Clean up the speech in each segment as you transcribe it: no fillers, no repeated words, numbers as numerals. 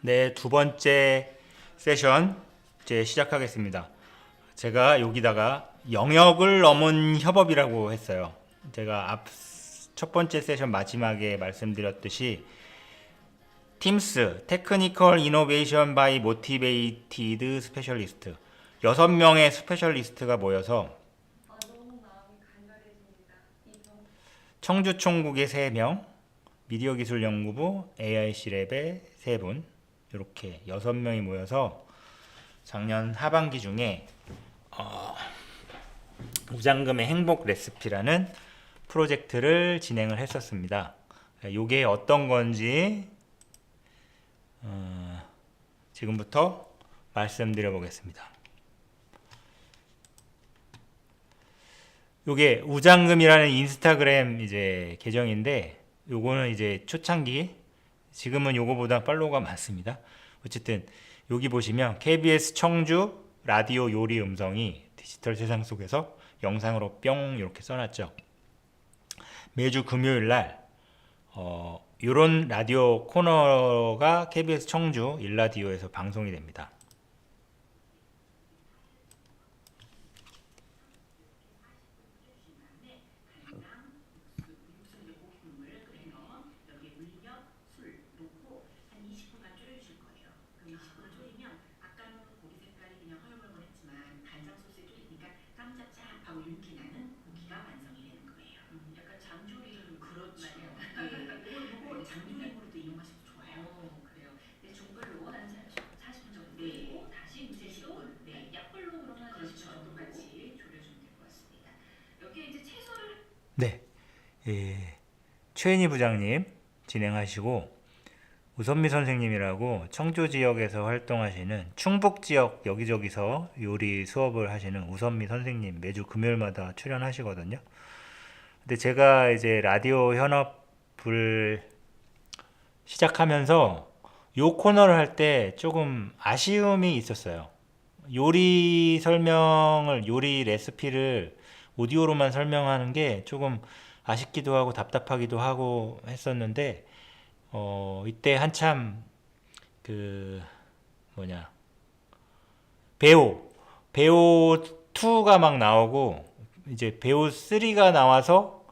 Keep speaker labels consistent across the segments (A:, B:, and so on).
A: 네, 두 번째 세션 이제 시작하겠습니다. 제가 여기다가 영역을 넘은 협업이라고 했어요. 제가 첫 번째 세션 마지막에 말씀드렸듯이 팀스, 테크니컬 이노베이션 바이 모티베이티드 스페셜리스트 6명의 스페셜리스트가 모여서 청주총국의 3명, 미디어기술연구부, AIC랩의 3분 이렇게 6명이 모여서 작년 하반기 중에 우장금의 행복 레시피라는 프로젝트를 진행을 했었습니다. 이게 어떤 건지 지금부터 말씀드려 보겠습니다. 요게 우장금이라는 인스타그램 이제 계정인데 요거는 이제 초창기 지금은 요거보다 팔로워가 많습니다. 어쨌든 여기 보시면 KBS 청주 라디오 요리 음성이 디지털 세상 속에서 영상으로 뿅 이렇게 써놨죠. 매주 금요일 날 요런 라디오 코너가 KBS 청주 일라디오에서 방송이 됩니다. 네, 최은희 부장님 진행하시고 우선미 선생님이라고 청주 지역에서 활동하시는 충북 지역 여기저기서 요리 수업을 하시는 우선미 선생님 매주 금요일마다 출연하시거든요. 근데 제가 이제 라디오 현업을 시작하면서 요 코너를 할 때 조금 아쉬움이 있었어요. 요리 설명을, 요리 레시피를 오디오로만 설명하는 게 조금 아쉽기도 하고 답답하기도 하고 했었는데, 이때 한참 그 뭐냐 배우 2가 막 나오고 이제 배우 3가 나와서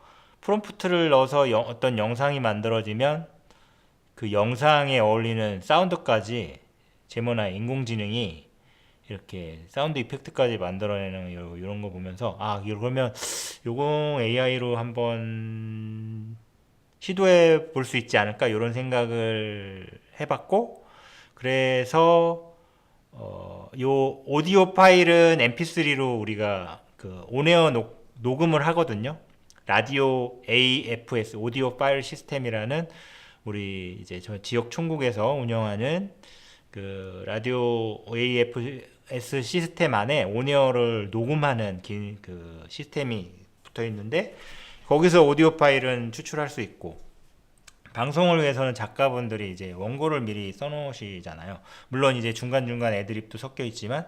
A: 프롬프트를 넣어서 어떤 영상이 만들어지면 그 영상에 어울리는 사운드까지 제모나 인공지능이 이렇게 사운드 이펙트까지 만들어내는 이런 거 보면서 그러면 요거 AI로 한번 시도해 볼 수 있지 않을까 이런 생각을 해봤고, 그래서 요 오디오 파일은 MP3로 우리가 그 온에어 녹음을 하거든요. 라디오 AFS 오디오 파일 시스템이라는 우리 이제 저 지역 총국에서 운영하는 그 라디오 AFS 시스템 안에 온에어를 녹음하는 그 시스템이 붙어 있는데, 거기서 오디오 파일은 추출할 수 있고, 방송을 위해서는 작가분들이 이제 원고를 미리 써놓으시잖아요. 물론 이제 중간중간 애드립도 섞여 있지만,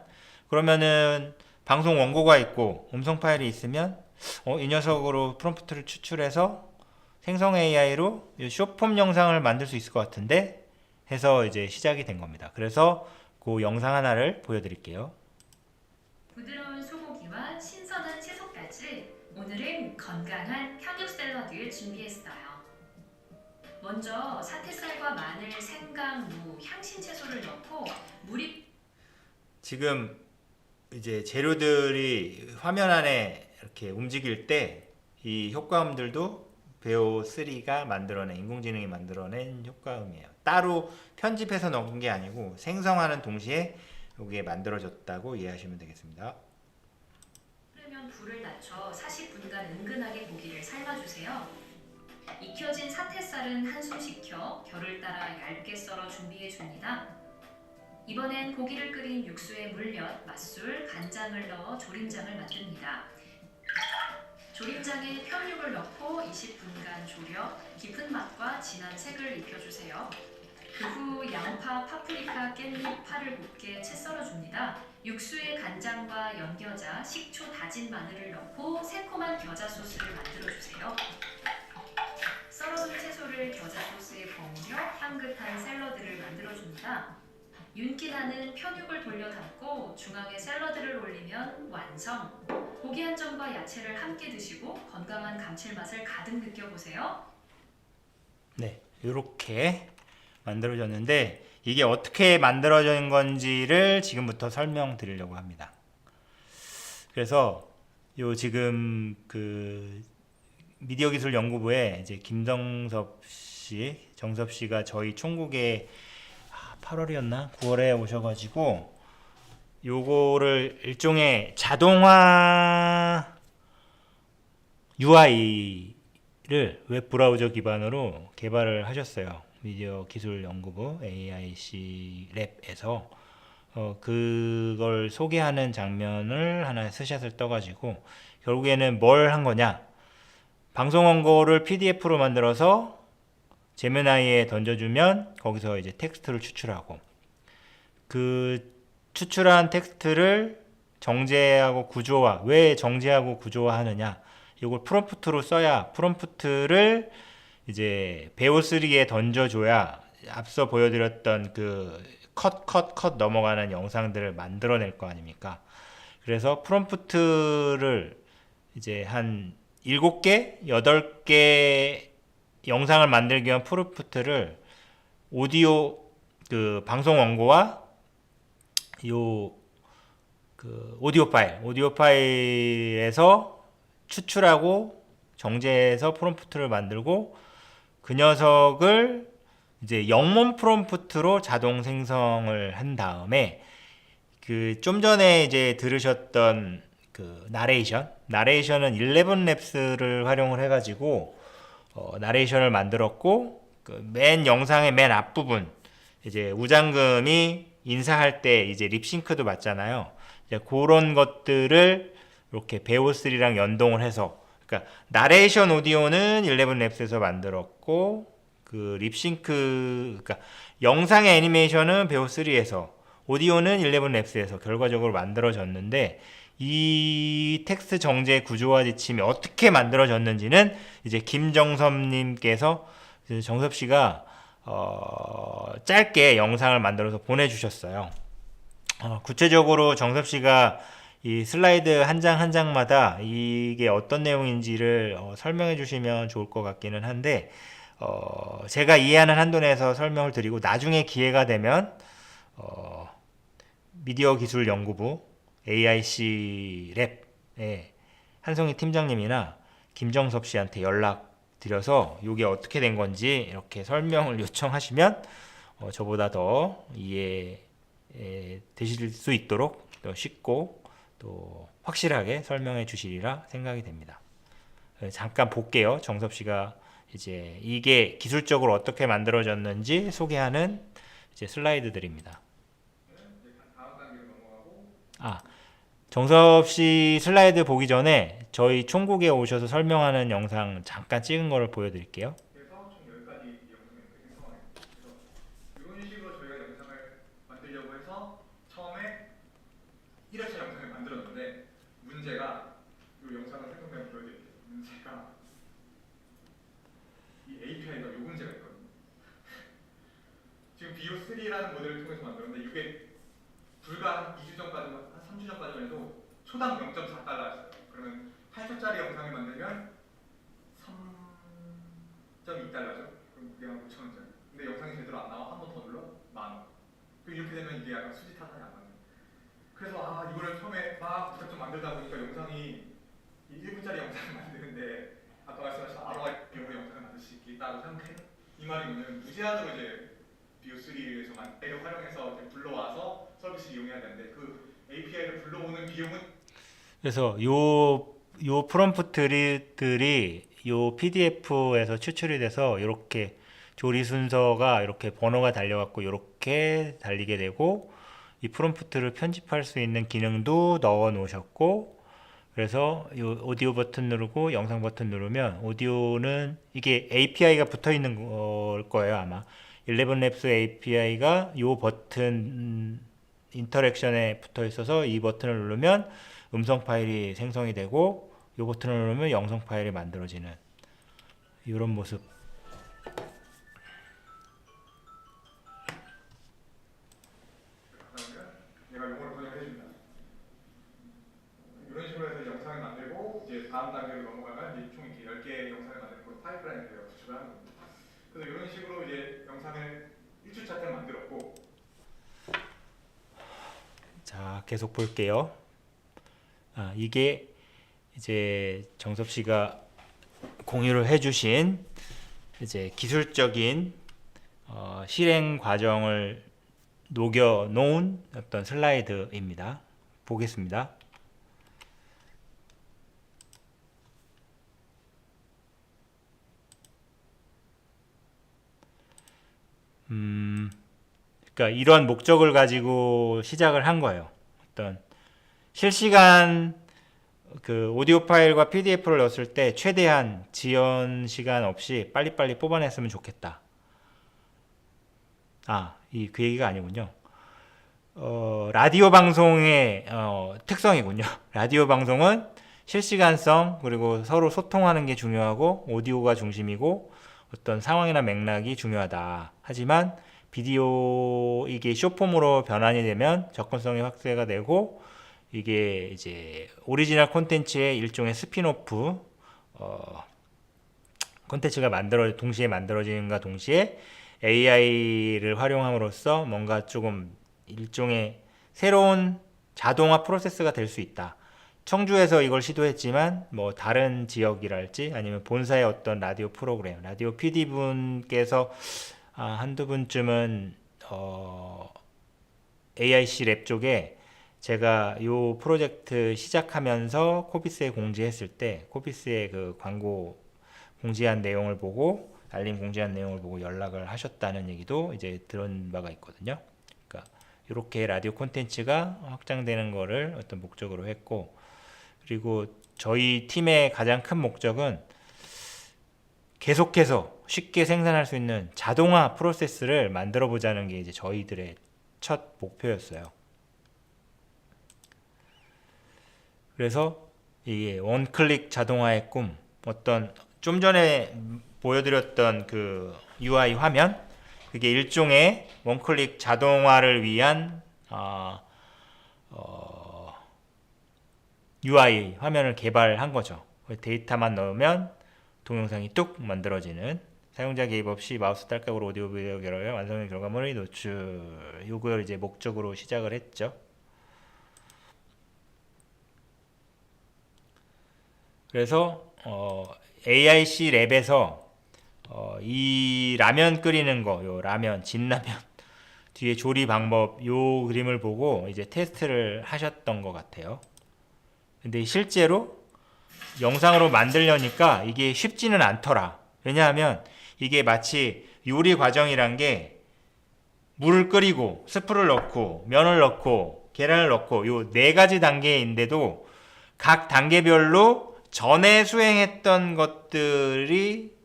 A: 그러면은 방송 원고가 있고 음성 파일이 있으면 이 녀석으로 프롬프트를 추출해서 생성 AI로 숏폼 영상을 만들 수 있을 것 같은데 해서 이제 시작이 된 겁니다. 그래서 그 영상 하나를 보여드릴게요.
B: 부드러운 소고기와 신선한 채소까지 오늘은 건강한 편육 샐러드를 준비했어요. 먼저 사태살과 마늘, 생강, 무, 향신 채소를 넣고 물이
A: 지금 이제 재료들이 화면 안에 이렇게 움직일 때 이 효과음들도 배우 3가 만들어낸, 인공지능이 만들어낸 효과음이에요. 따로 편집해서 넣은 게 아니고 생성하는 동시에 여기에 만들어졌다고 이해하시면 되겠습니다.
B: 끓으면 불을 낮춰 40분간 은근하게 고기를 삶아주세요. 익혀진 사태살은 한숨 식혀 결을 따라 얇게 썰어 준비해줍니다. 이번엔 고기를 끓인 육수에 물엿, 맛술, 간장을 넣어 조림장을 만듭니다. 조림장에 편육을 넣고 20분간 졸여 깊은 맛과 진한 색을 입혀주세요. 그 후 양파, 파프리카, 깻잎, 파를 곱게 채 썰어줍니다. 육수에 간장과 연겨자, 식초, 다진 마늘을 넣고 새콤한 겨자 소스를 만들어주세요. 썰어둔 썰어둔 채소를 겨자 소스에 버무려 향긋한 샐러드를 만들어줍니다. 윤기 나는 편육을 돌려 담고 중앙에 샐러드를 올리면 완성! 고기 한 점과 야채를 함께 드시고 건강한 감칠맛을 가득 느껴보세요.
A: 네, 이렇게 만들어졌는데 이게 어떻게 만들어진 건지를 지금부터 설명드리려고 합니다. 그래서 요 지금 그 미디어 기술 연구부에 이제 정섭 씨가 저희 총국에 8월이었나 9월에 오셔가지고 요거를 일종의 자동화 UI를 웹 브라우저 기반으로 개발을 하셨어요. 미디어 기술 연구부 AIC 랩에서 그걸 소개하는 장면을 하나 스샷을 떠가지고 결국에는 뭘 한 거냐? 방송 원고를 PDF로 만들어서 제미나이에 던져주면 거기서 이제 텍스트를 추출하고 그 추출한 텍스트를 정제하고 구조화, 왜 정제하고 구조화하느냐? 이걸 프롬프트로 써야 프롬프트를 이제 베오3에 던져줘야 앞서 보여드렸던 그 컷 넘어가는 영상들을 만들어낼 거 아닙니까? 그래서 프롬프트를 이제 한 7개, 8개 영상을 만들기 위한 프롬프트를 오디오 그 방송 원고와 그 오디오 파일에서 추출하고 정제해서 프롬프트를 만들고 그 녀석을 이제 영문 프롬프트로 자동 생성을 한 다음에 그 좀 전에 이제 들으셨던 그 나레이션은 11랩스를 활용을 해가지고 나레이션을 만들었고 그 맨 영상의 맨 앞부분 이제 우장금이 인사할 때 이제 립싱크도 맞잖아요. 이제 그런 것들을 이렇게 베오3랑 연동을 해서 그러니까 나레이션 오디오는 11랩스에서 만들었고 그 립싱크 그러니까 영상의 애니메이션은 베오3에서 오디오는 11랩스에서 결과적으로 만들어졌는데 이 텍스트 정제 구조화 지침이 어떻게 만들어졌는지는 이제 김정섭님께서 정섭 씨가 짧게 영상을 만들어서 보내주셨어요. 구체적으로 정섭 씨가 이 슬라이드 한 장 한 장마다 이게 어떤 내용인지를 설명해 주시면 좋을 것 같기는 한데 제가 이해하는 한도 내에서 설명을 드리고 나중에 기회가 되면 미디어 기술 연구부 AIC 랩의 한성희 팀장님이나 김정섭 씨한테 연락드려서 이게 어떻게 된 건지 이렇게 설명을 요청하시면 저보다 더 이해 되실 수 있도록 더 쉽고 또 확실하게 설명해 주시리라 생각이 됩니다. 잠깐 볼게요. 정섭 씨가 이제 이게 기술적으로 어떻게 만들어졌는지 소개하는 이제 슬라이드들입니다. 정섭 씨 슬라이드 보기 전에 저희 총국에 오셔서 설명하는 영상 잠깐 찍은 거를 보여드릴게요.
C: 그래서 총 10가지 영상을 이렇게 생성하는 거예요. 그래서 이런 식으로 저희가 영상을 만들려고 해서 처음에 1회차 영상을 만들었는데 문제가 이 영상을 생성되면 보여드릴게요. 문제가 이 API가 요 문제가 있거든요. 지금 BO3라는 모델을 통해서 만들었는데 이게 불과 한 2주 전까지만 한 3주 전까지만 해도 초당 0.4달러였어요. 그러면 8초짜리 영상을 만들면 3.2달러죠. 그럼 그게 한 5,000원짜리. 근데 영상이 제대로 안 나와 한 번 더 눌러 10,000원. 이렇게 되면 이게 약간 수지 타산이 안 나요. 그래서 이거를 처음에 막 부탁 만들다 보니까 영상이 1분짜리 영상을 만드는데 아까 말씀하신 ROI 비용으로 영상을 만들 수 있다고 생각해. 이 말이 뭐냐면 무제한으로 이제 BO3에서 만들을 활용해서 이제 불러와서 서비스를 이용해야 되는데 그 API를 불러오는 비용은
A: 그래서 요 프롬프트들이 요 PDF에서 추출이 돼서 이렇게 조리 순서가 이렇게 번호가 달려갖고 이렇게 달리게 되고 이 프롬프트를 편집할 수 있는 기능도 넣어 놓으셨고 그래서 요 오디오 버튼 누르고 영상 버튼 누르면 오디오는 이게 API가 붙어 있는 걸 거예요 아마 11랩스 API가 요 버튼 인터랙션에 붙어 있어서 이 버튼을 누르면 음성 파일이 생성이 되고 이 버튼을 누르면 영상 파일이 만들어지는 이런 모습
C: 만들고 이제 다음 단계로 넘어가면 이제 총 이렇게 10개의 영상을 만드는 걸 파이프라인을 제가 구축을 하는 겁니다. 그래서 이런 식으로 이제 영상을 1주차 때 만들었고.
A: 자, 계속 볼게요. 이게 이제 정섭 씨가 공유를 해주신 이제 기술적인 실행 과정을 녹여 놓은 어떤 슬라이드입니다. 보겠습니다. 그러니까 이런 목적을 가지고 시작을 한 거예요. 어떤 실시간 그 오디오 파일과 PDF를 넣었을 때 최대한 지연 시간 없이 빨리빨리 뽑아냈으면 좋겠다. 그 얘기가 아니군요. 라디오 방송의 특성이군요. 라디오 방송은 실시간성 그리고 서로 소통하는 게 중요하고 오디오가 중심이고 어떤 상황이나 맥락이 중요하다. 하지만 비디오 이게 숏폼으로 변환이 되면 접근성이 확대가 되고 이게 이제 오리지널 콘텐츠의 일종의 스피노프 콘텐츠가 동시에 만들어지는가 동시에 AI를 활용함으로써 뭔가 조금 일종의 새로운 자동화 프로세스가 될 수 있다. 청주에서 이걸 시도했지만 뭐 다른 지역이랄지 아니면 본사의 어떤 라디오 프로그램, 라디오 PD분께서 한두 분쯤은 AIC 랩 쪽에 제가 요 프로젝트 시작하면서 코비스에 공지했을 때 코비스의 그 광고 공지한 내용을 보고 알림 공지한 내용을 보고 연락을 하셨다는 얘기도 이제 들은 바가 있거든요. 그러니까 이렇게 라디오 콘텐츠가 확장되는 거를 어떤 목적으로 했고, 그리고 저희 팀의 가장 큰 목적은 계속해서 쉽게 생산할 수 있는 자동화 프로세스를 만들어 보자는 게 이제 저희들의 첫 목표였어요. 그래서 이게 원클릭 자동화의 꿈, 어떤 좀 전에 보여드렸던 그 UI 화면, 그게 일종의 원클릭 자동화를 위한 UI 화면을 개발한 거죠. 데이터만 넣으면 동영상이 뚝 만들어지는, 사용자 개입 없이 마우스 딸깍으로 오디오 비디오 결합해 완성된 결과물의 노출, 요걸 이제 목적으로 시작을 했죠. 그래서 AIC 랩에서 이 라면 끓이는 거, 요 라면, 진라면 뒤에 조리 방법, 요 그림을 보고 이제 테스트를 하셨던 것 같아요. 근데 실제로 영상으로 만들려니까 이게 쉽지는 않더라. 왜냐하면 이게 마치 요리 과정이란 게 물을 끓이고 스프를 넣고 면을 넣고 계란을 넣고 요 4가지 단계인데도 각 단계별로 전에 수행했던 것들이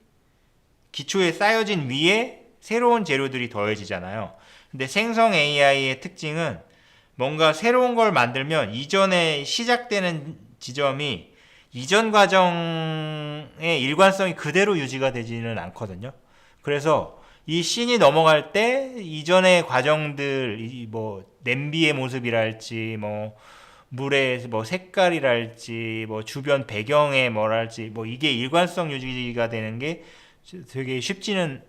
A: 기초에 쌓여진 위에 새로운 재료들이 더해지잖아요. 근데 생성 AI의 특징은 뭔가 새로운 걸 만들면 이전에 시작되는 지점이 이전 과정의 일관성이 그대로 유지가 되지는 않거든요. 그래서 이 씬이 넘어갈 때 이전의 과정들, 뭐 냄비의 모습이랄지 뭐 물의 뭐 색깔이랄지 뭐 주변 배경의 뭐랄지 뭐 이게 일관성 유지가 되는 게 되게 쉽지는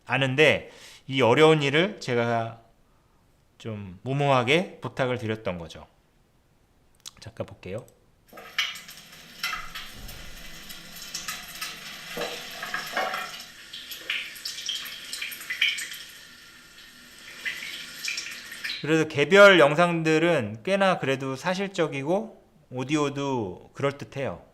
A: 않은데, 이 어려운 일을 제가 좀 무모하게 부탁을 드렸던 거죠. 잠깐 볼게요. 그래서 개별 영상들은 꽤나 그래도 사실적이고 오디오도 그럴듯해요.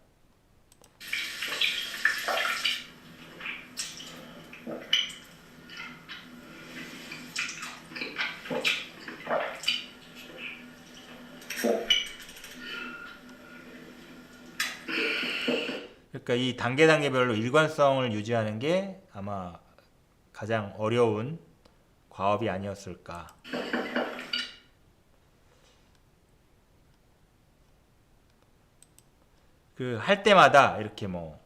A: 그러니까 이 단계별로 일관성을 유지하는 게 아마 가장 어려운 과업이 아니었을까. 그 할 때마다 이렇게 뭐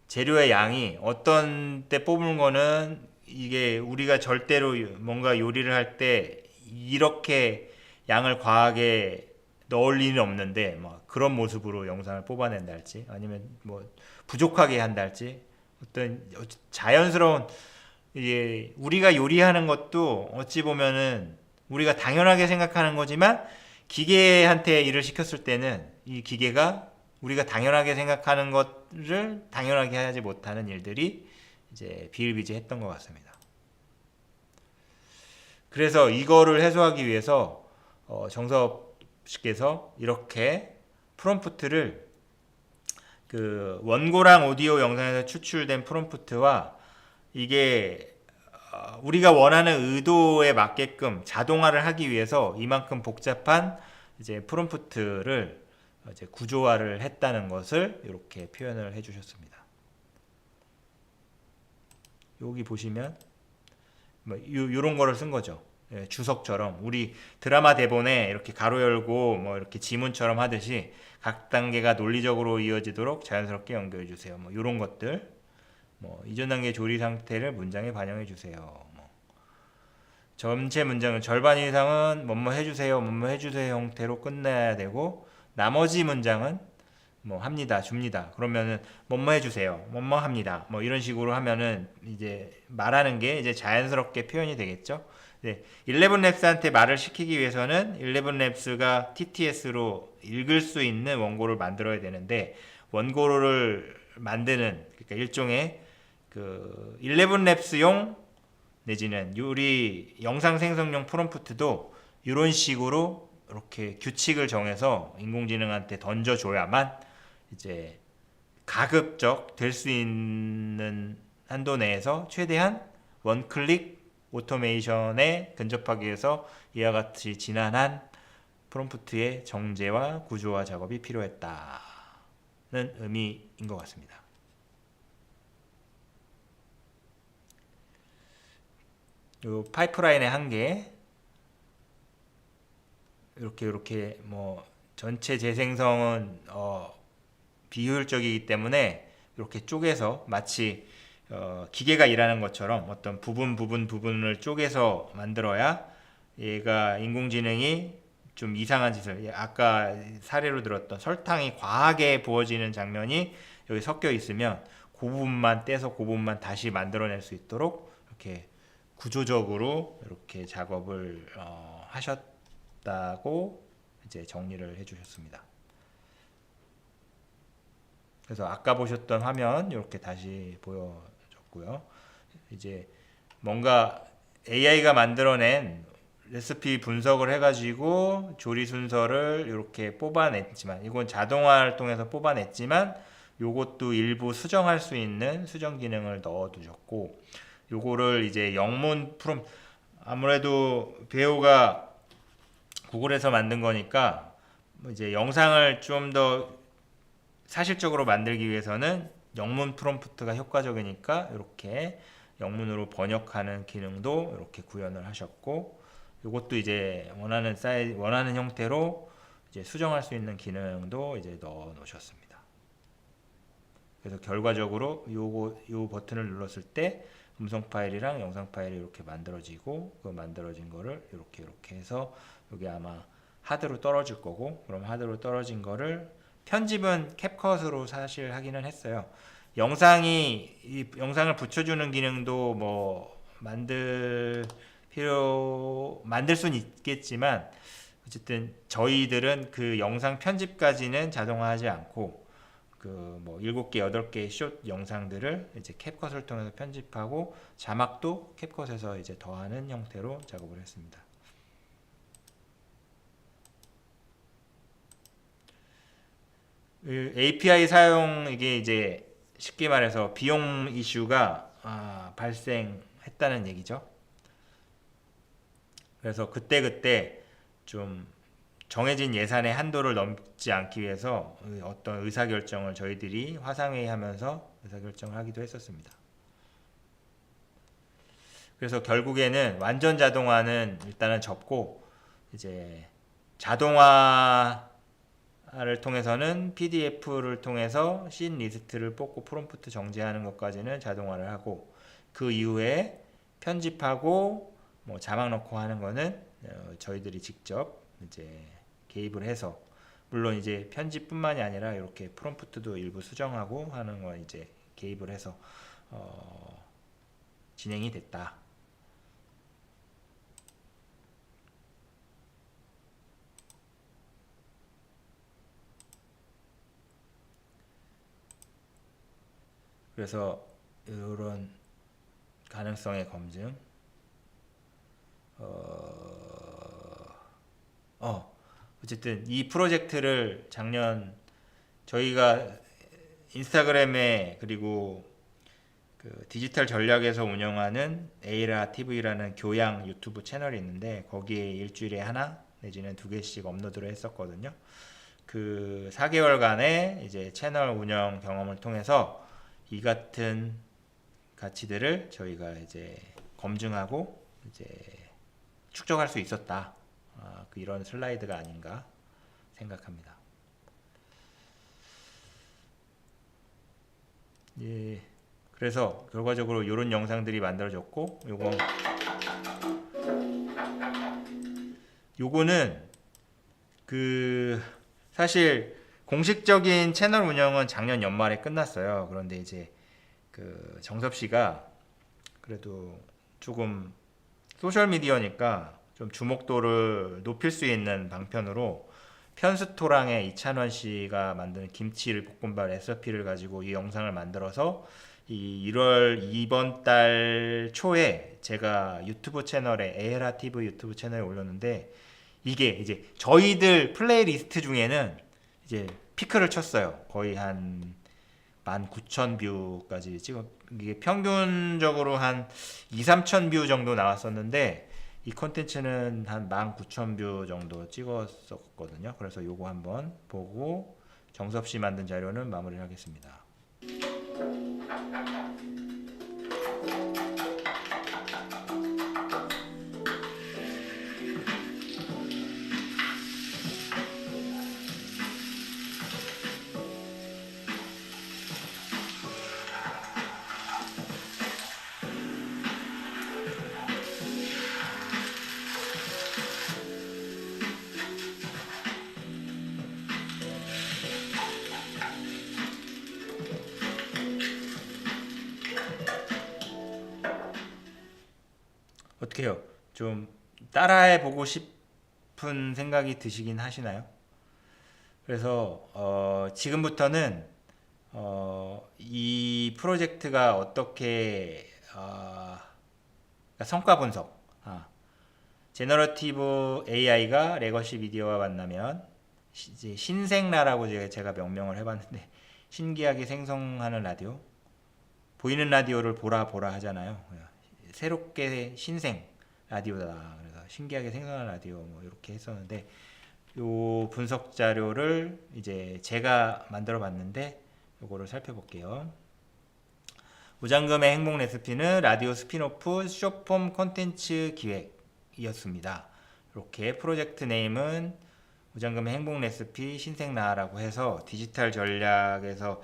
A: 재료의 양이 어떤 때 뽑은 거는 이게 우리가 절대로 뭔가 요리를 할 때 이렇게 양을 과하게 넣을 리는 없는데 뭐 그런 모습으로 영상을 뽑아낸다 할지 아니면 뭐 부족하게 한다 할지 어떤 자연스러운 이게 우리가 요리하는 것도 어찌 보면은 우리가 당연하게 생각하는 거지만 기계한테 일을 시켰을 때는 이 기계가 우리가 당연하게 생각하는 것을 당연하게 하지 못하는 일들이 이제 비일비재했던 것 같습니다. 그래서 이거를 해소하기 위해서 정섭 씨께서 이렇게 프롬프트를 그 원고랑 오디오 영상에서 추출된 프롬프트와 이게 우리가 원하는 의도에 맞게끔 자동화를 하기 위해서 이만큼 복잡한 이제 프롬프트를 이제 구조화를 했다는 것을 이렇게 표현을 해주셨습니다. 여기 보시면 뭐 이런 거를 쓴 거죠. 예, 주석처럼 우리 드라마 대본에 이렇게 가로 열고 뭐 이렇게 지문처럼 하듯이 각 단계가 논리적으로 이어지도록 자연스럽게 연결해 주세요. 뭐 이런 것들, 뭐 이전 단계 조리 상태를 문장에 반영해 주세요. 뭐 전체 문장은 절반 이상은 뭐뭐 해주세요, 뭐뭐 해주세요 형태로 끝내야 되고 나머지 문장은 뭐 합니다, 줍니다. 그러면은 뭐뭐 해주세요, 뭐뭐 합니다. 뭐 이런 식으로 하면은 이제 말하는 게 이제 자연스럽게 표현이 되겠죠. 네, 11labs한테 말을 시키기 위해서는 11labs가 TTS로 읽을 수 있는 원고를 만들어야 되는데 원고를 만드는 그러니까 일종의 그 11labs용 내지는 우리 영상 생성용 프롬프트도 이런 식으로 이렇게 규칙을 정해서 인공지능한테 던져줘야만 이제 가급적 될 수 있는 한도 내에서 최대한 원클릭 오토메이션에 근접하기 위해서 이와 같이 지난한 프롬프트의 정제와 구조화 작업이 필요했다는 의미인 것 같습니다. 요 파이프라인의 한계 이렇게 뭐 전체 재생성은 비효율적이기 때문에 이렇게 쪼개서 마치 기계가 일하는 것처럼 어떤 부분을 쪼개서 만들어야 얘가 인공지능이 좀 이상한 짓을 아까 사례로 들었던 설탕이 과하게 부어지는 장면이 여기 섞여 있으면 그 부분만 떼서 그 부분만 다시 만들어낼 수 있도록 이렇게 구조적으로 이렇게 작업을 하셨다고 이제 정리를 해주셨습니다. 그래서 아까 보셨던 화면 이렇게 다시 보여줬고요. 이제 뭔가 AI가 만들어낸 레시피 분석을 해가지고 조리 순서를 이렇게 뽑아냈지만 이건 자동화를 통해서 뽑아냈지만 요것도 일부 수정할 수 있는 수정 기능을 넣어두셨고 요거를 이제 영문 프롬 아무래도 배우가 구글에서 만든 거니까 이제 영상을 좀 더 사실적으로 만들기 위해서는 영문 프롬프트가 효과적이니까 이렇게 영문으로 번역하는 기능도 이렇게 구현을 하셨고 이것도 이제 원하는 형태로 이제 수정할 수 있는 기능도 이제 넣어 놓으셨습니다. 그래서 결과적으로 요 버튼을 눌렀을 때 음성 파일이랑 영상 파일이 이렇게 만들어지고 그 만들어진 거를 이렇게 해서 여기 아마 하드로 떨어질 거고 그럼 하드로 떨어진 거를 편집은 캡컷으로 사실 하기는 했어요. 이 영상을 붙여주는 기능도 뭐 만들 수는 있겠지만 어쨌든 저희들은 그 영상 편집까지는 자동화하지 않고 그 뭐 7개, 8개의 숏 영상들을 이제 캡컷을 통해서 편집하고 자막도 캡컷에서 이제 더하는 형태로 작업을 했습니다. API 사용 이게 이제 쉽게 말해서 비용 이슈가 발생했다는 얘기죠. 그래서 그때 좀 정해진 예산의 한도를 넘지 않기 위해서 어떤 의사결정을 저희들이 화상회의 하면서 의사결정을 하기도 했었습니다. 그래서 결국에는 완전 자동화는 일단은 접고 이제 자동화를 통해서는 PDF를 통해서 씬 리스트를 뽑고 프롬프트 정제하는 것까지는 자동화를 하고 그 이후에 편집하고 뭐 자막 넣고 하는 거는 저희들이 직접 이제 개입을 해서 물론 이제 편집뿐만이 아니라 이렇게 프롬프트도 일부 수정하고 하는 거 이제 개입을 해서 진행이 됐다. 그래서 이런 가능성의 검증, 어쨌든 이 프로젝트를 작년 저희가 인스타그램에 그리고 그 디지털 전략에서 운영하는 에이라 TV라는 교양 유튜브 채널이 있는데 거기에 일주일에 하나 내지는 2개씩 업로드를 했었거든요. 그 4개월간의 이제 채널 운영 경험을 통해서 이 같은 가치들을 저희가 이제 검증하고 이제 축적할 수 있었다. 이런 슬라이드가 아닌가 생각합니다. 예, 그래서 결과적으로 이런 영상들이 만들어졌고, 요거는 그 사실 공식적인 채널 운영은 작년 연말에 끝났어요. 그런데 이제 그 정섭 씨가 그래도 조금 소셜 미디어니까 좀 주목도를 높일 수 있는 방편으로 편스토랑의 이찬원 씨가 만든 김치를 볶음밥 레시피를 가지고 이 영상을 만들어서 이 1월 이번 달 초에 제가 유튜브 채널에 에라 TV 유튜브 채널에 올렸는데 이게 이제 저희들 플레이리스트 중에는 이제 피크를 쳤어요. 거의 한 19,000뷰까지 찍어, 이게 평균적으로 한 2-3천 뷰 정도 나왔었는데 이 컨텐츠는 한 19,000뷰 정도 찍었었거든요. 그래서 요거 한번 보고 정섭 씨 만든 자료는 마무리를 하겠습니다. 어떻게 해요? 좀 따라해 보고 싶은 생각이 드시긴 하시나요? 그래서 지금부터는 이 프로젝트가 어떻게 그러니까 성과 분석, 제너러티브 AI가 레거시 미디어와 만나면 이제 신생라라고 제가 명명을 해봤는데 신기하게 생성하는 라디오, 보이는 라디오를 보라 하잖아요. 새롭게 신생 라디오다. 그래서 신기하게 생성한 라디오 뭐 이렇게 했었는데 요 분석 자료를 이제 제가 만들어 봤는데 요거를 살펴볼게요. 무장금의 행복 레시피는 라디오 스피노프 쇼폼 콘텐츠 기획이었습니다. 이렇게 프로젝트 네임은 무장금의 행복 레시피 신생라라고 해서 디지털 전략에서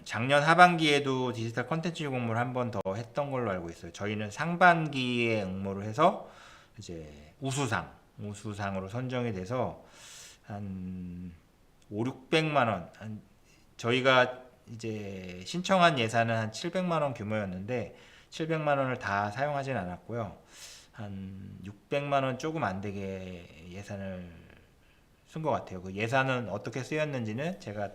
A: 작년 하반기에도 디지털 컨텐츠 공모를 한 번 더 했던 걸로 알고 있어요. 저희는 상반기에 응모를 해서 이제 우수상으로 선정이 돼서 한 5-600만 원, 저희가 이제 신청한 예산은 한 700만 원 규모였는데 700만 원을 다 사용하진 않았고요. 한 600만 원 조금 안 되게 예산을 쓴 것 같아요. 그 예산은 어떻게 쓰였는지는 제가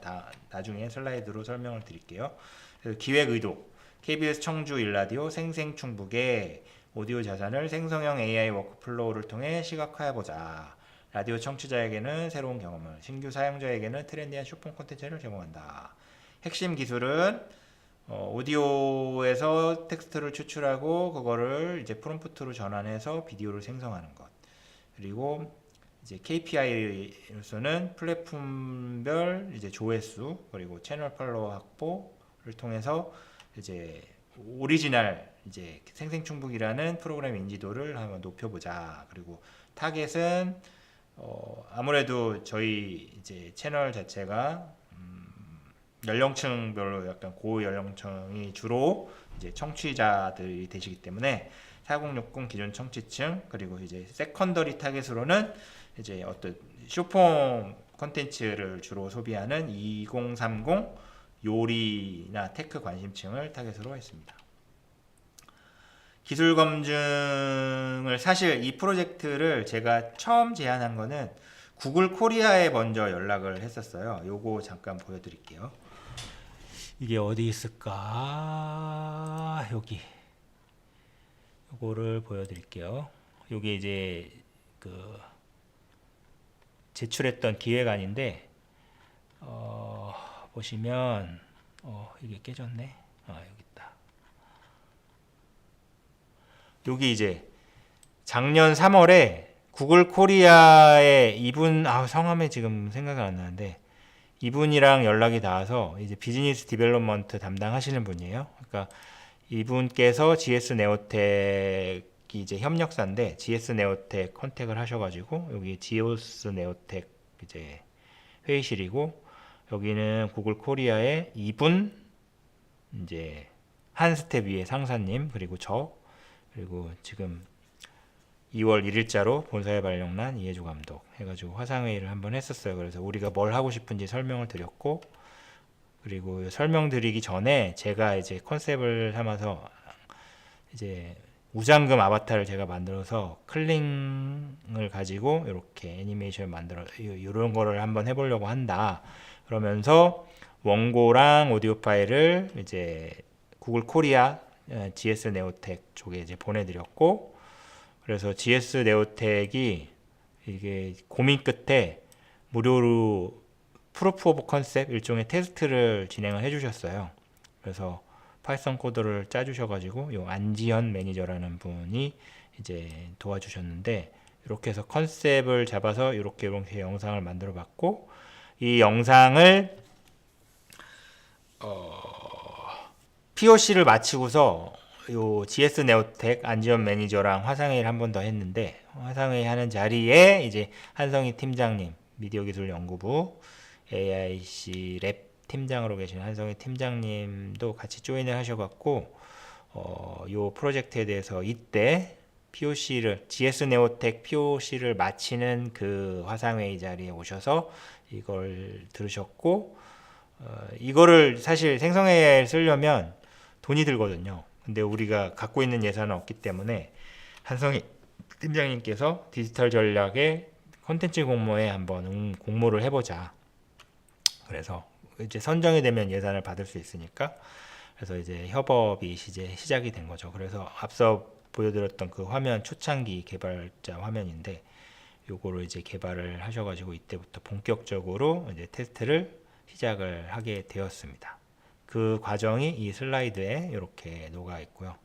A: 나중에 슬라이드로 설명을 드릴게요. 그래서 기획 의도, KBS 청주 일라디오 생생충북의 오디오 자산을 생성형 AI 워크플로우를 통해 시각화해보자. 라디오 청취자에게는 새로운 경험을, 신규 사용자에게는 트렌디한 쇼폼 콘텐츠를 제공한다. 핵심 기술은 오디오에서 텍스트를 추출하고 그거를 이제 프롬프트로 전환해서 비디오를 생성하는 것. 그리고 이제 KPI로서는 플랫폼별 이제 조회수 그리고 채널 팔로워 확보를 통해서 이제 오리지널 이제 생생충북이라는 프로그램 인지도를 한번 높여보자. 그리고 타겟은 아무래도 저희 이제 채널 자체가 연령층별로 약간 고연령층이 주로 이제 청취자들이 되시기 때문에 4060 기존 청취층 그리고 이제 세컨더리 타겟으로는 이제 어떤 쇼폼 컨텐츠를 주로 소비하는 2030 요리나 테크 관심층을 타겟으로 했습니다. 기술 검증을 사실 이 프로젝트를 제가 처음 제안한 거는 구글 코리아에 먼저 연락을 했었어요. 요거 잠깐 보여드릴게요. 이게 어디 있을까? 여기. 요거를 보여드릴게요. 요게 이제 그 제출했던 기획안인데 보시면 이게 깨졌네. 여기 있다. 여기 이제 작년 3월에 구글 코리아의 이분 성함이 지금 생각이 안 나는데 이분이랑 연락이 닿아서 이제 비즈니스 디벨롭먼트 담당하시는 분이에요. 그러니까 이분께서 GS 네오텍이 이제 협력사인데 GS 네오텍 컨택을 하셔가지고 여기 GS 네오텍 이제 회의실이고 여기는 구글 코리아의 이분 이제 한 스텝 위에 상사님 그리고 저 그리고 지금 2월 1일자로 본사에 발령난 이해주 감독 해가지고 화상회의를 한번 했었어요. 그래서 우리가 뭘 하고 싶은지 설명을 드렸고 그리고 설명드리기 전에 제가 이제 컨셉을 삼아서 이제 우장금 아바타를 제가 만들어서 클링을 가지고 이렇게 애니메이션 만들어 이런 거를 한번 해보려고 한다. 그러면서 원고랑 오디오 파일을 이제 구글 코리아 GS 네오텍 쪽에 이제 보내드렸고 그래서 GS 네오텍이 이게 고민 끝에 무료로 프루프 오브 컨셉 일종의 테스트를 진행을 해주셨어요. 그래서 파이썬 코드를 짜주셔가지고 요 안지현 매니저라는 분이 이제 도와주셨는데 이렇게 해서 컨셉을 잡아서 이렇게 영상을 만들어봤고 이 영상을 POC를 마치고서 요 GS 네오텍 안지원 매니저랑 화상회의를 한 번 더 했는데 화상회의 하는 자리에 이제 한성희 팀장님 미디어 기술 연구부 AIC 랩 팀장으로 계시는 한성희 팀장님도 같이 조인을 하셔갖고 요 프로젝트에 대해서 이때 POC를 GS 네오텍 POC를 마치는 그 화상회의 자리에 오셔서 이걸 들으셨고 이거를 사실 생성 AI를 쓰려면 돈이 들거든요. 근데 우리가 갖고 있는 예산은 없기 때문에 한성희 팀장님께서 디지털 전략의 콘텐츠 공모에 한번 공모를 해보자. 그래서 이제 선정이 되면 예산을 받을 수 있으니까 그래서 이제 협업이 이제 시작이 된 거죠. 그래서 앞서 보여드렸던 그 화면 초창기 개발자 화면인데 요거를 이제 개발을 하셔가지고 이때부터 본격적으로 이제 테스트를 시작을 하게 되었습니다. 그 과정이 이 슬라이드에 이렇게 녹아 있고요.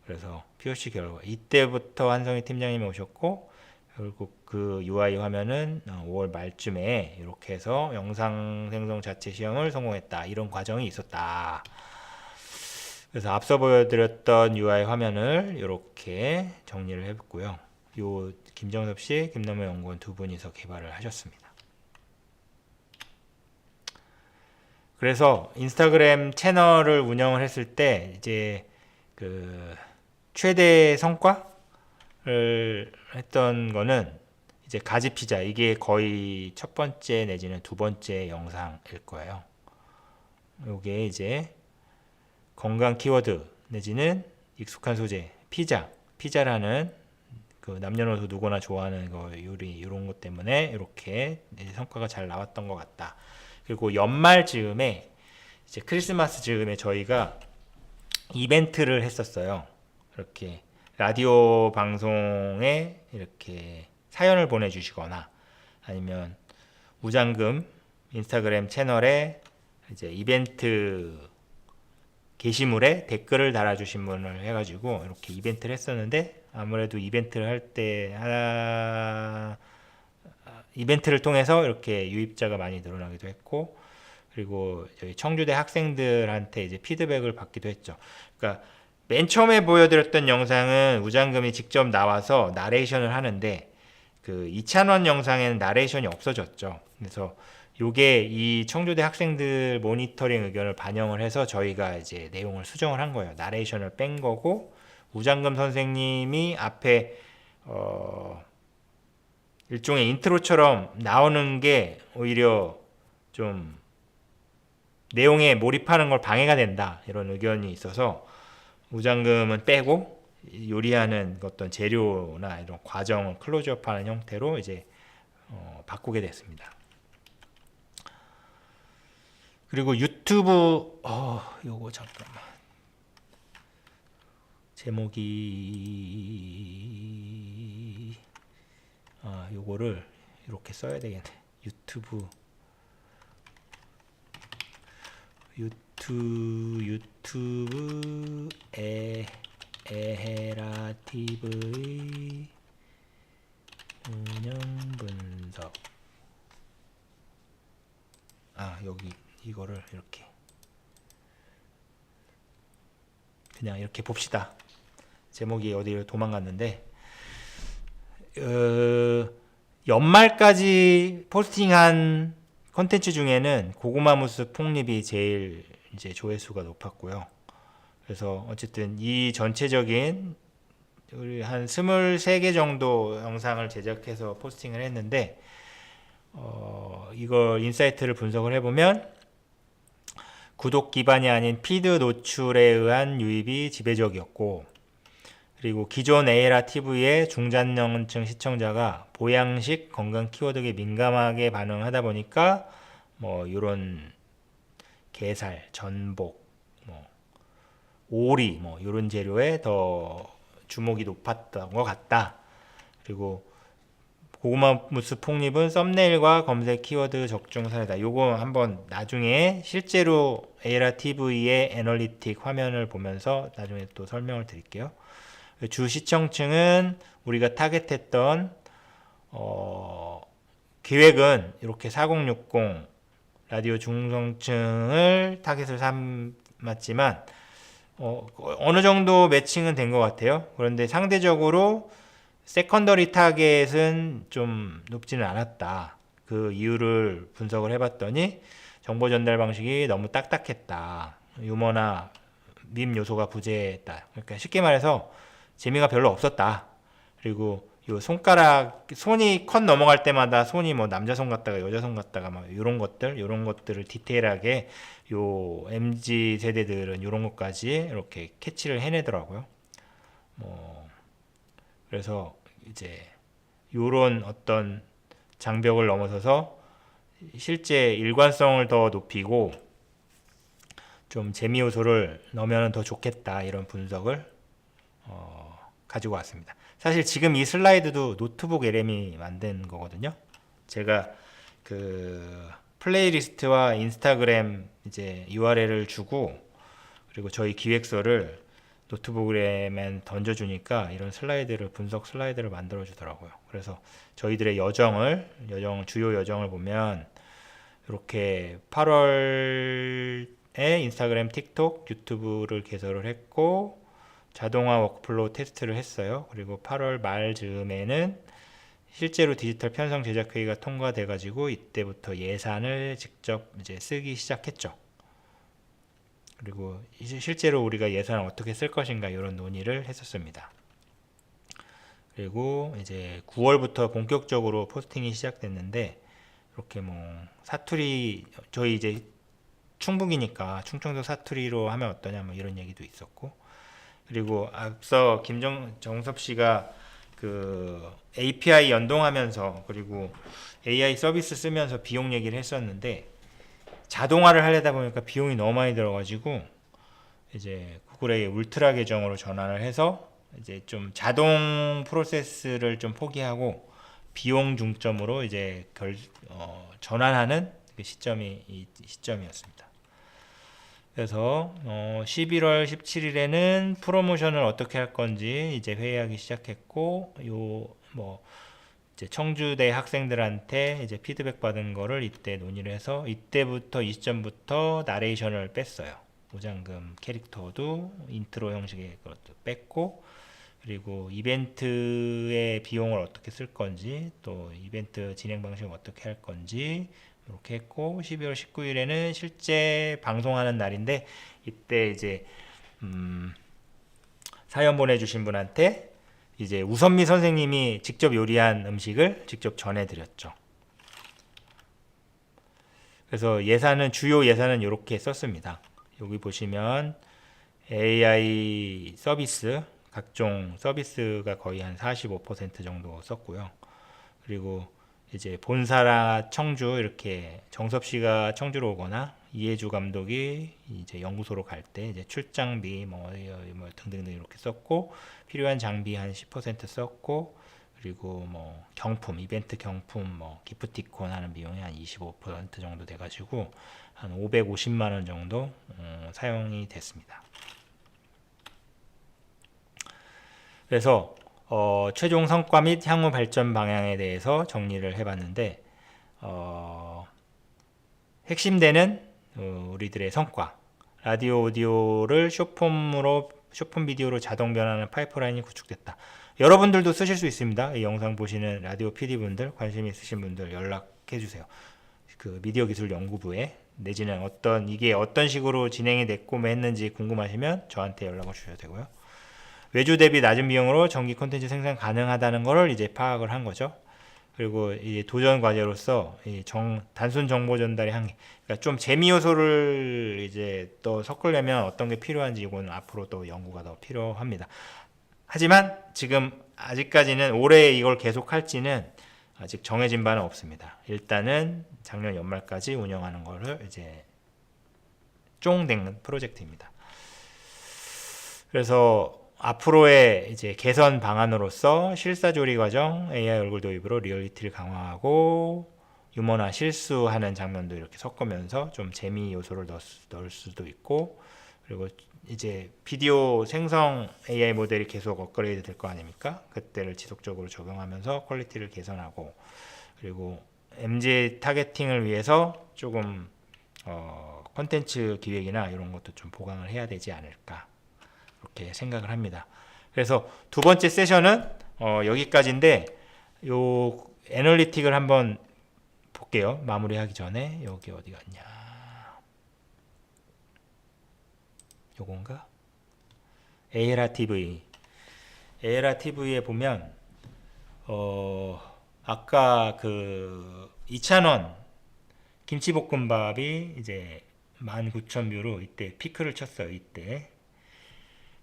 A: 그래서 POC 결과 이때부터 한성희 팀장님이 오셨고 결국 그 UI 화면은 5월 말쯤에 이렇게 해서 영상 생성 자체 시험을 성공했다. 이런 과정이 있었다. 그래서 앞서 보여드렸던 UI 화면을 이렇게 정리를 해봤고요. 요 김정섭 씨, 김남호 연구원 두 분이서 개발을 하셨습니다. 그래서 인스타그램 채널을 운영을 했을 때 이제 그 최대 성과를 했던 거는 이제 가지 피자 이게 거의 첫 번째 내지는 두 번째 영상일 거예요. 요게 이제 건강 키워드 내지는 익숙한 소재 피자라는 그 남녀노소 누구나 좋아하는 거 요리 이런 것 때문에 이렇게 성과가 잘 나왔던 것 같다. 그리고 연말 즈음에 이제 크리스마스 즈음에 저희가 이벤트를 했었어요. 이렇게 라디오 방송에 이렇게 사연을 보내주시거나 아니면 우장금 인스타그램 채널에 이제 이벤트 게시물에 댓글을 달아주신 분을 해가지고 이렇게 이벤트를 했었는데 아무래도 이벤트를 할 때 이벤트를 통해서 이렇게 유입자가 많이 늘어나기도 했고 그리고 저희 청주대 학생들한테 이제 피드백을 받기도 했죠. 그러니까 맨 처음에 보여드렸던 영상은 우장금이 직접 나와서 나레이션을 하는데 그 이찬원 영상에는 나레이션이 없어졌죠. 그래서 요게 이 청주대 학생들 모니터링 의견을 반영을 해서 저희가 이제 내용을 수정을 한 거예요. 나레이션을 뺀 거고 우장금 선생님이 앞에 일종의 인트로처럼 나오는 게 오히려 좀 내용에 몰입하는 걸 방해가 된다 이런 의견이 있어서 무장금은 빼고 요리하는 어떤 재료나 이런 과정을 클로즈업하는 형태로 이제 바꾸게 됐습니다. 그리고 유튜브 요거 잠깐만 제목이 요거를 이렇게 써야 되겠네. 유튜브 에헤라 TV의 운영 분석. 여기 이거를 이렇게 그냥 이렇게 봅시다. 제목이 어디로 도망갔는데 연말까지 포스팅한 컨텐츠 중에는 고구마 무스 폭립이 제일 이제 조회수가 높았고요. 그래서 어쨌든 이 전체적인 우리 한 23개 정도 영상을 제작해서 포스팅을 했는데 이거 인사이트를 분석을 해보면 구독 기반이 아닌 피드 노출에 의한 유입이 지배적이었고, 그리고 기존 에이라 TV의 중장년층 시청자가 보양식 건강 키워드에 민감하게 반응하다 보니까 뭐 이런 게살, 전복, 뭐 오리 뭐 이런 재료에 더 주목이 높았던 것 같다. 그리고 고구마 무스 폭립은 썸네일과 검색 키워드 적중 사례다. 요거 한번 나중에 실제로 에이라 TV의 애널리틱 화면을 보면서 나중에 또 설명을 드릴게요. 주 시청층은 우리가 타겟했던 계획은 이렇게 4060 라디오 중성층을 타겟을 삼았지만 어느 정도 매칭은 된 것 같아요. 그런데 상대적으로 세컨더리 타겟은 좀 높지는 않았다. 그 이유를 분석을 해봤더니 정보 전달 방식이 너무 딱딱했다. 유머나 밈 요소가 부재했다. 그러니까 쉽게 말해서 재미가 별로 없었다. 그리고 요 손이 컷 넘어갈 때마다 손이 뭐 남자 손 같다가 여자 손 같다가 막 이런 것들을 디테일하게 요 MZ 세대들은 이런 것까지 이렇게 캐치를 해내더라고요. 그래서 이제 요런 어떤 장벽을 넘어서서 실제 일관성을 더 높이고 좀 재미 요소를 넣으면 더 좋겠다, 이런 분석을 가지고 왔습니다. 사실 지금 이 슬라이드도 노트북 LM이 만든 거거든요. 제가 그 플레이리스트와 인스타그램 이제 URL을 주고, 그리고 저희 기획서를 노트북에만 던져주니까 이런 분석 슬라이드를 만들어 주더라고요. 그래서 저희들의 주요 여정을 보면 이렇게 8월에 인스타그램, 틱톡, 유튜브를 개설을 했고 자동화 워크플로우 테스트를 했어요. 그리고 8월 말 즈음에는 실제로 디지털 편성 제작 회의가 통과돼 가지고 이때부터 예산을 직접 이제 쓰기 시작했죠. 그리고 이제 실제로 우리가 예산을 어떻게 쓸 것인가 이런 논의를 했었습니다. 그리고 이제 9월부터 본격적으로 포스팅이 시작됐는데, 이렇게 뭐 사투리, 저희 이제 충북이니까 충청도 사투리로 하면 어떠냐 뭐 이런 얘기도 있었고, 그리고 앞서 정섭 씨가 그 API 연동하면서 그리고 AI 서비스 쓰면서 비용 얘기를 했었는데, 자동화를 하려다 보니까 비용이 너무 많이 들어가지고 이제 구글의 울트라 계정으로 전환을 해서 이제 좀 자동 프로세스를 좀 포기하고 비용 중점으로 이제 전환하는 그 시점이 이 시점이었습니다. 그래서 11월 17일에는 프로모션을 어떻게 할 건지 이제 회의하기 시작했고, 이제 청주대 학생들한테 이제 피드백 받은 거를 이때 논의를 해서 이때부터 이 시점부터 나레이션을 뺐어요. 무장금 캐릭터도 인트로 형식의 것도 뺐고, 그리고 이벤트의 비용을 어떻게 쓸 건지, 또 이벤트 진행 방식을 어떻게 할 건지 이렇게 했고, 12월 19일에는 실제 방송하는 날인데 이때 이제 사연 보내주신 분한테 이제 우선미 선생님이 직접 요리한 음식을 직접 전해드렸죠. 그래서 주요 예산은 이렇게 썼습니다. 여기 보시면 AI 서비스, 각종 서비스가 거의 한 45% 정도 썼고요. 그리고 이제 본사라 청주, 이렇게 정섭 씨가 청주로 오거나 이해주 감독이 이제 연구소로 갈 때 이제 출장비 뭐 등등등 이렇게 썼고, 필요한 장비 한 10% 썼고, 그리고 뭐 경품, 이벤트 경품, 뭐 기프티콘 하는 비용이 한 25% 정도 돼가지고 한 550만 원 정도 사용이 됐습니다. 그래서 최종 성과 및 향후 발전 방향에 대해서 정리를 해봤는데, 핵심되는 우리들의 성과, 라디오 오디오를 숏폼 비디오로 자동 변환하는 파이프라인이 구축됐다. 여러분들도 쓰실 수 있습니다. 이 영상 보시는 라디오 PD분들, 관심 있으신 분들 연락해 주세요. 그 미디어 기술 연구부에, 내지는 이게 어떤 식으로 진행이 됐고 했는지 궁금하시면 저한테 연락을 주셔도 되고요. 외주 대비 낮은 비용으로 전기 콘텐츠 생산 가능하다는 것을 이제 파악을 한 거죠. 그리고 이 도전 과제로서 단순 정보 전달의 한계, 그러니까 좀 재미 요소를 이제 또 섞으려면 어떤 게 필요한지 이건 앞으로 또 연구가 더 필요합니다. 하지만 지금 아직까지는 올해 이걸 계속할지는 아직 정해진 바는 없습니다. 일단은 작년 연말까지 운영하는 거를 이제 쫑된 프로젝트입니다. 그래서 앞으로의 이제 개선 방안으로서 실사조리 과정, AI 얼굴 도입으로 리얼리티를 강화하고 유머나 실수하는 장면도 이렇게 섞으면서 좀 재미 요소를 넣을 수도 있고, 그리고 이제 비디오 생성 AI 모델이 계속 업그레이드 될 거 아닙니까? 그때를 지속적으로 적용하면서 퀄리티를 개선하고, 그리고 MZ 타겟팅을 위해서 조금 콘텐츠 기획이나 이런 것도 좀 보강을 해야 되지 않을까, 그렇게 생각을 합니다. 그래서 두 번째 세션은 여기까지인데, 요 애널리틱을 한번 볼게요. 마무리하기 전에. 여기 어디 갔냐, 요건가? 에라 TV에 보면 아까 그 2,000원 김치볶음밥이 이제 19,000뷰로 이때 피크를 쳤어요. 이때.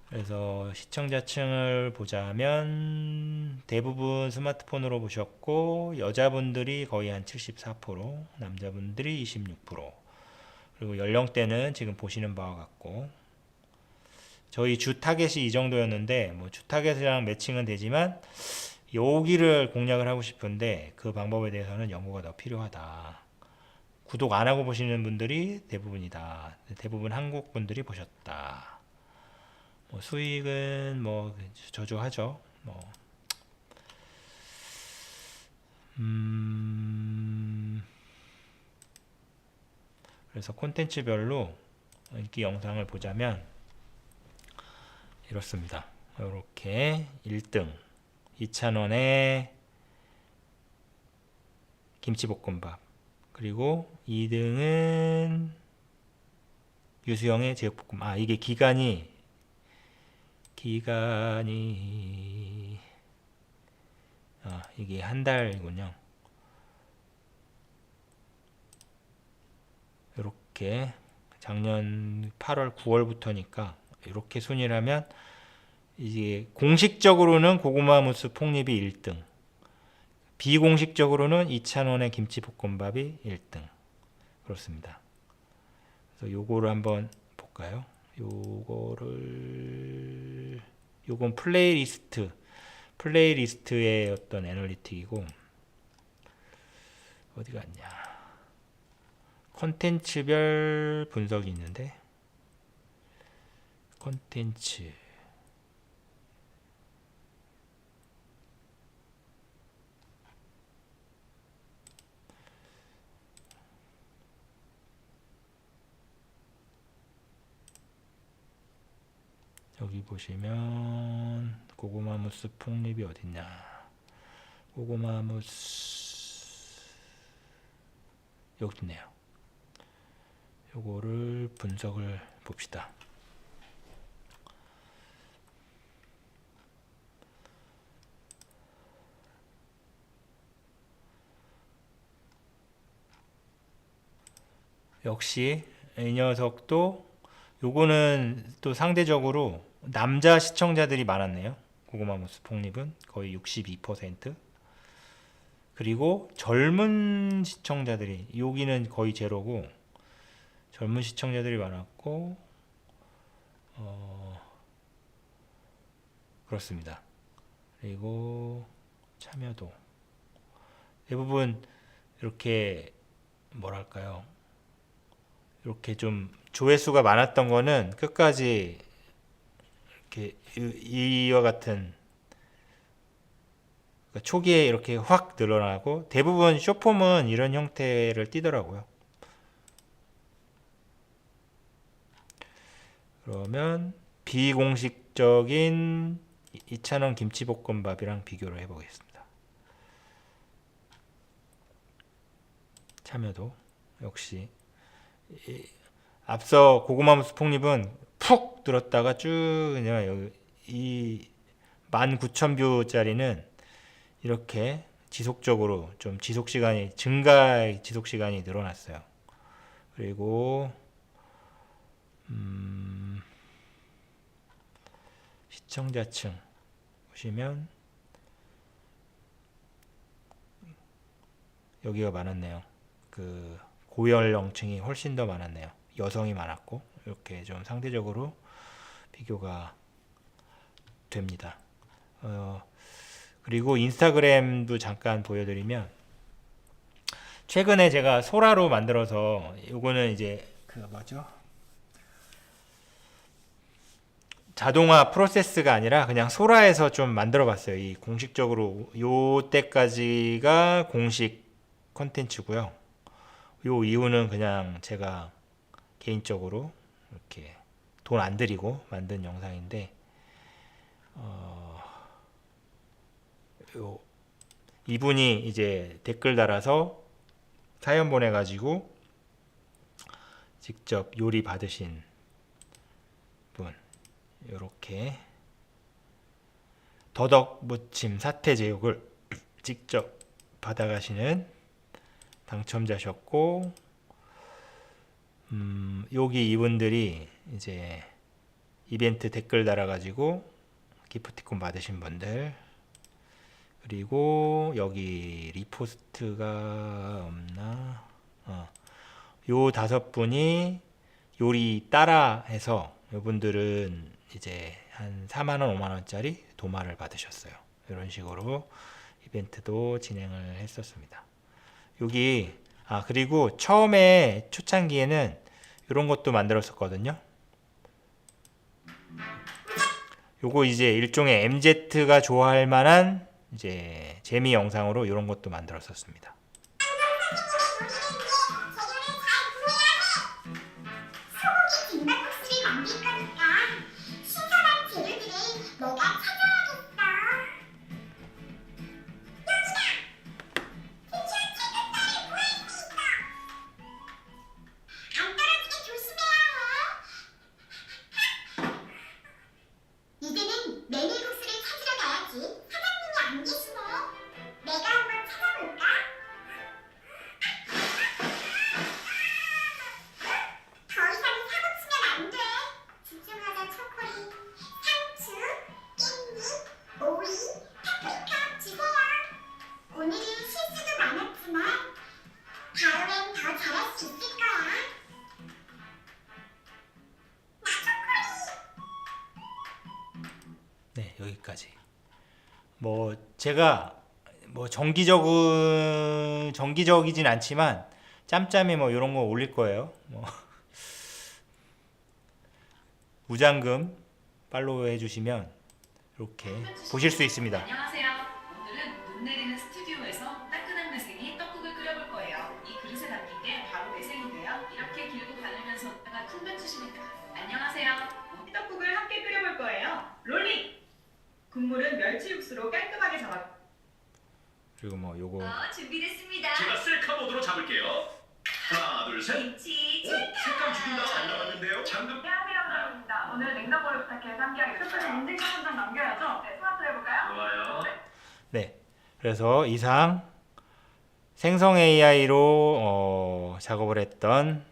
A: 그래서 시청자층을 보자면 대부분 스마트폰으로 보셨고, 여자분들이 거의 한 74%, 남자분들이 26%, 그리고 연령대는 지금 보시는 바와 같고, 저희 주 타겟이 이 정도였는데 뭐 주 타겟이랑 매칭은 되지만 여기를 공략을 하고 싶은데 그 방법에 대해서는 연구가 더 필요하다. 구독 안 하고 보시는 분들이 대부분이다. 대부분 한국 분들이 보셨다. 뭐 수익은 뭐 저조하죠. 그래서 콘텐츠별로 인기 영상을 보자면 이렇습니다. 이렇게 1등 2,000원에 김치볶음밥, 그리고 2등은 유수영의 제육볶음. 이게 기간이 이게 한 달이군요. 이렇게 작년 8월 9월부터니까 이렇게 순위라면, 이게 공식적으로는 고구마 무스 폭립이 1등, 비공식적으로는 2,000원의 김치볶음밥이 1등. 그렇습니다. 그래서 요거를 한번 볼까요? 요건 플레이리스트의 어떤 애널리틱이고, 어디 갔냐, 콘텐츠별 분석이 있는데, 콘텐츠 여기 보시면 고구마 무스 폭립이 어딨냐, 고구마 무스 여기 있네요. 요거를 분석을 봅시다. 역시 이 녀석도 요거는 또 상대적으로 남자 시청자들이 많았네요. 고구마무스 폭립은 거의 62%. 그리고 젊은 시청자들이 여기는 거의 제로고 젊은 시청자들이 많았고 그렇습니다. 그리고 참여도 대부분 이렇게 뭐랄까요? 이렇게 좀 조회수가 많았던 거는 끝까지 이렇게 이와 같은 그러니까 초기에 이렇게 확 늘어나고 대부분 숏폼은 이런 형태를 띠더라고요. 그러면 비공식적인 이찬원 김치볶음밥이랑 비교를 해보겠습니다. 참여도 역시 앞서 고구마무스 폭립은 푹 들었다가 쭉 그냥 여기 이 19,000뷰짜리는 이렇게 지속적으로 좀 지속시간이 지속시간이 늘어났어요. 그리고 시청자층 보시면 여기가 많았네요. 그 고연령층이 훨씬 더 많았네요. 여성이 많았고 이렇게 좀 상대적으로 비교가 됩니다. 그리고 인스타그램도 잠깐 보여드리면 최근에 제가 소라로 만들어서 요거는 이제 그 뭐죠? 자동화 프로세스가 아니라 그냥 소라에서 좀 만들어 봤어요. 이 공식적으로 요 때까지가 공식 콘텐츠고요. 요 이후는 그냥 제가 개인적으로 이렇게 돈 안 들이고 만든 영상인데 이분이 이제 댓글 달아서 사연 보내가지고 직접 요리 받으신 분 이렇게 더덕 무침 사태 제육을 직접 받아가시는 당첨자셨고 여기 이분들이 이제 이벤트 댓글 달아가지고 기프티콘 받으신 분들 그리고 여기 리포스트가 없나? 요 5분이 요리 따라 해서 이분들은 이제 한 4만원, 5만원짜리 도마를 받으셨어요. 이런 식으로 이벤트도 진행을 했었습니다. 여기 그리고 처음에 초창기에는 이런 것도 만들었었거든요. 요거 이제 일종의 MZ가 좋아할 만한 이제 재미 영상으로 이런 것도 만들었었습니다. 네, 여기까지. 뭐 제가 뭐 정기적이진 않지만 짬짬이 뭐 이런 거 올릴 거예요. 뭐 무장금 팔로우 해주시면 이렇게 보실 수 있습니다.
B: 안녕하세요. 오늘은 눈 내리는 스튜디오에서 따끈한 매생이 떡국을 끓여볼 거예요. 이 그릇에 담긴 게 바로 매생인데요. 이렇게 길고 가늘면서 다가 쿵배 주시니까. 안녕하세요.
D: 이 떡국을 함께 끓여볼 거예요. 롤링! 국물은 멸치 육수로 깔끔하게 잡아.
A: 그리고 뭐 요거
B: 준비됐습니다.
E: 제가 셀카 모드로 잡을게요. 하나, 둘, 셋.
B: 김치
E: 색감 죽인다. 잘 나왔는데요. 잠금.
D: 안녕하세요, 여러분입니다. 오늘 냉장고를 부탁해서 함께하겠습니다. 끝까지 인증샷 한 장 남겨야죠. 네, 스마트 해볼까요?
E: 좋아요.
A: 네. 그래서 이상 생성 AI로 작업을 했던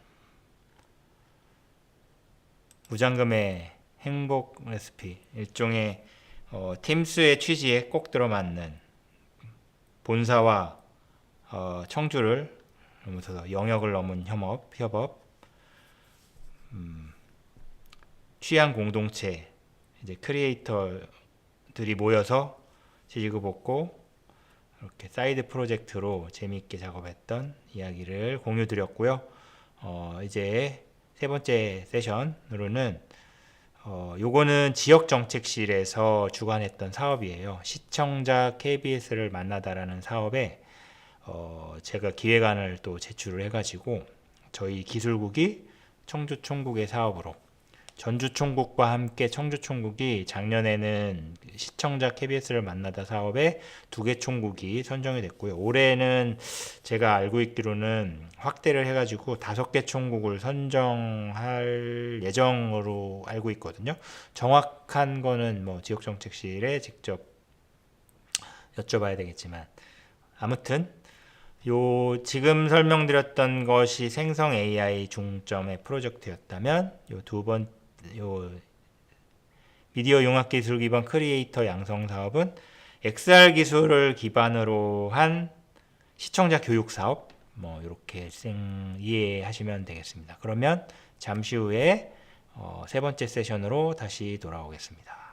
A: 무장금의 행복 레시피, 일종의 팀스의 취지에 꼭 들어맞는 본사와 청주를 넘어서서 영역을 넘은 협업, 취향 공동체, 이제 크리에이터들이 모여서 지지고 볶고 이렇게 사이드 프로젝트로 재미있게 작업했던 이야기를 공유드렸고요. 이제 세 번째 세션으로는 요거는 지역정책실에서 주관했던 사업이에요. 시청자 KBS를 만나다라는 사업에 제가 기획안을 또 제출을 해가지고 저희 기술국이 청주총국의 사업으로, 전주총국과 함께 청주총국이 작년에는 시청자 KBS를 만나다 사업에 2개 총국이 선정이 됐고요. 올해는 제가 알고 있기로는 확대를 해가지고 5개 총국을 선정할 예정으로 알고 있거든요. 정확한 거는 뭐 지역정책실에 직접 여쭤봐야 되겠지만, 아무튼 요 지금 설명드렸던 것이 생성 AI 중점의 프로젝트였다면, 요 미디어 융합 기술 기반 크리에이터 양성 사업은 XR 기술을 기반으로 한 시청자 교육 사업, 뭐 이렇게 이해하시면 되겠습니다. 그러면 잠시 후에 세 번째 세션으로 다시 돌아오겠습니다.